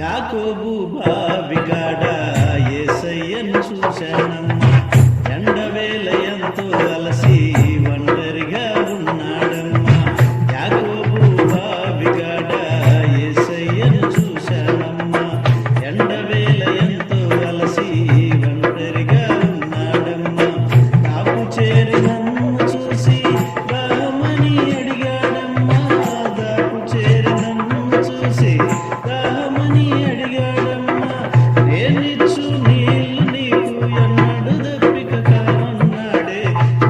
యాకోబు బావిగాడ యేసయ్యను చూశానమ్మ. ఎండవేళ ఎంతో అలసి ఒంటరిగా ఉన్నాడమ్మ. యాకోబు బావిగాడ యేసయ్యను చూశానమ్మ. ఎండవేళ ఎంతో అలసి ఒంటరిగా ఉన్నాడమ్మ. నాకు చేరి నన్ను చూసి రామని అడిగాడమ్మ. దాకు చేరి నన్ను చూసి రామని అడిగాడమ్మా. నేనిచ్చు నీళ్ళు నీకు ఎన్నడు దప్పిక కావన్నాడే.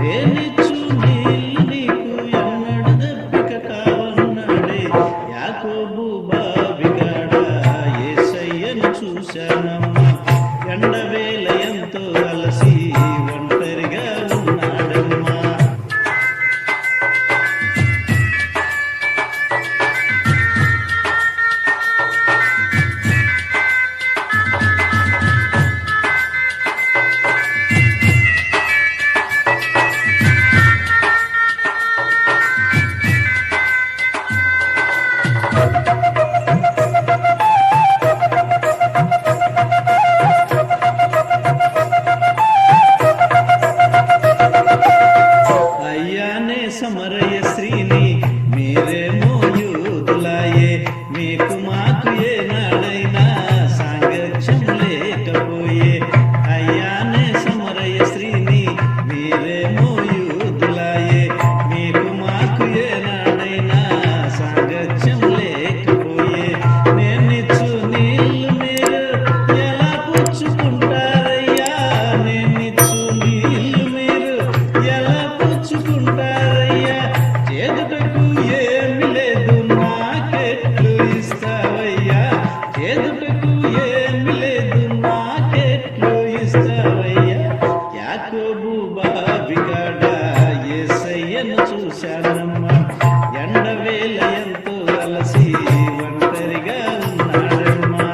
నేనిచ్చు నీళ్ళు నీకు ఎన్నడు దప్పిక కావన్నాడే. యాకోబు బావిగాడ యేసయ్యను చూశానమ్మా. ఎండవేళ ఎంతో అలసి ఒంటరిగా ఉన్నాడమ్మా. అయ్యానే సమరయ శ్రీని మీరేమో యూదులాయే. మీకు మాకు ఏనాడైనా సాంగత్యం లేకపోయే. అయ్యానే సమరయ శ్రీని మీరేమో యూదులాయే. మీకు మాకు ఏనాడైనా సాంగత్యం లేకపోయే. నేనిచ్చు నీళ్ళు మీరు ఎలా పుచ్చుకుంటారయ్యా. నేనిచ్చు నీళ్ళు మీరు ఎలా పుచ్చుకుంటారయ్యా. చేదుటకు ఏమి లేదు నాకెట్లు ఇస్తావయ్యా. చేదుటకు ఏమి లేదు నాకెట్లు ఇస్తావయ్యా. యాకోబు బావిగాడ యేసయ్యను చూశానమ్మా. ఎండవేళ ఎంతో అలసి ఒంటరిగా ఉన్నాడమ్మా.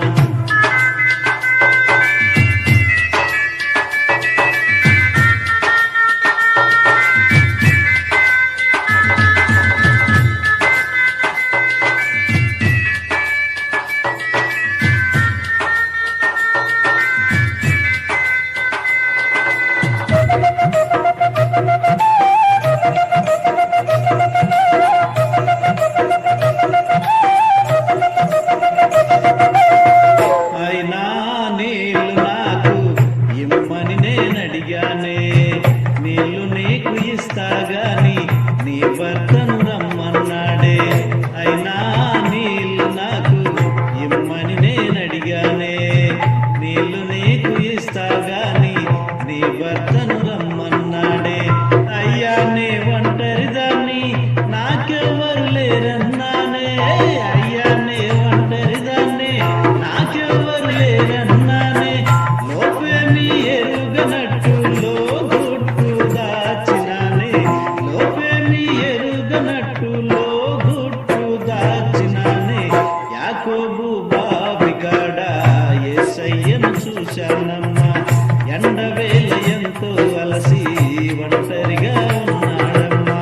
అయినా నీళ్ళు నాకు ఇమ్మని నేనడిగానే. నీళ్ళు నీకు ఇస్తాగాని నీ భర్తను రమ్మన్నాడే. అయినా నీళ్ళు నాకు ఇమ్మని నేనడిగానే. నీళ్ళు నీకు ఇస్తాగాని నీ భర్తను రమ్మన్నాడే. అయ్యా నే ఒంటరిదాన్ని నాకెవ్వరు లేరన్నానే. అయ్యా నే ఒంటరిదాన్ని నాకెవ్వరు లేరన్నానే. లోపేమి ఎరుగనట్టు లోగుట్టు దాచినానే. లోపేమి ఎరుగనట్టు లోగుట్టు దాచినానే. యాకోబు బావిగాడ యేసయ్యను చూశానమ్మా. ఎండవేళ ఎంతో అలసి ఒంటరిగా ఉన్నాడమ్మా.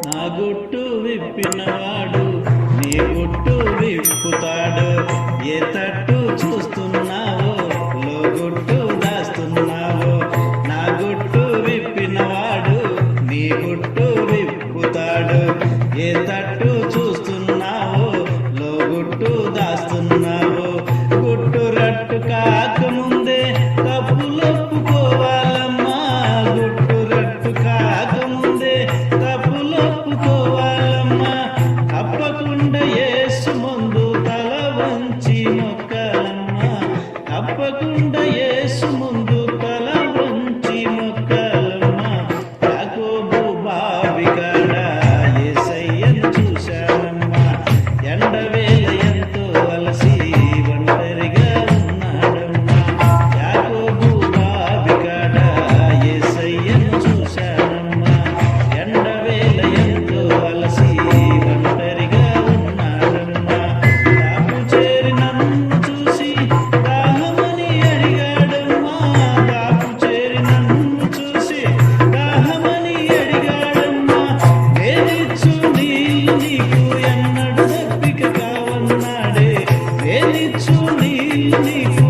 నా గుట్టు విప్పినవాడు నీ గుట్టు విప్పుతాడు. ఏ తట్టు చూస్తున్నావో లోగుట్టు దాస్తున్నావో. నా గుట్టు విప్పినవాడు నీ గుట్టు విప్పుతాడు. ఏ ఏ తట్టు చూస్తున్నావో లోగుట్టు దాస్తున్నావో. గుట్టు రట్టు కాకముందే తప్పులొప్పుకోవాలమ్మా, గుట్టు రట్టు కాకముందే తప్పులొప్పుకోవాలమ్మా. తప్పకుండా యేసు ముందు తల వంచి మొక్కాలమ్మా, తప్పకుండా యేసు ముందు తల వంచి మొక్కాలమ్మా. యాకోబు బావి కాడ యేసయ్యను చూశానమ్మా, ఎండవేళ ఎంతో అలసి ఒంటరిగా ఉన్నాడమ్మా. యాకోబు బావి కాడ యేసయ్యను చూశానమ్మా, ఎండవేళ ఎంతో అలసి ఒంటరిగా ఉన్నాడమ్మా. తాపు చేరి నన్ను చూసి దాహమని అడిగాడమ్మా, తాపు చేరి నన్ను చూసి దాహమని అడిగాడమ్మా. వేలిచ్చు నీళ్ళు నీకు ఎన్నడు దప్పిక కావన్నాడే, వేలిచ్చు నీళ్ళు నీకు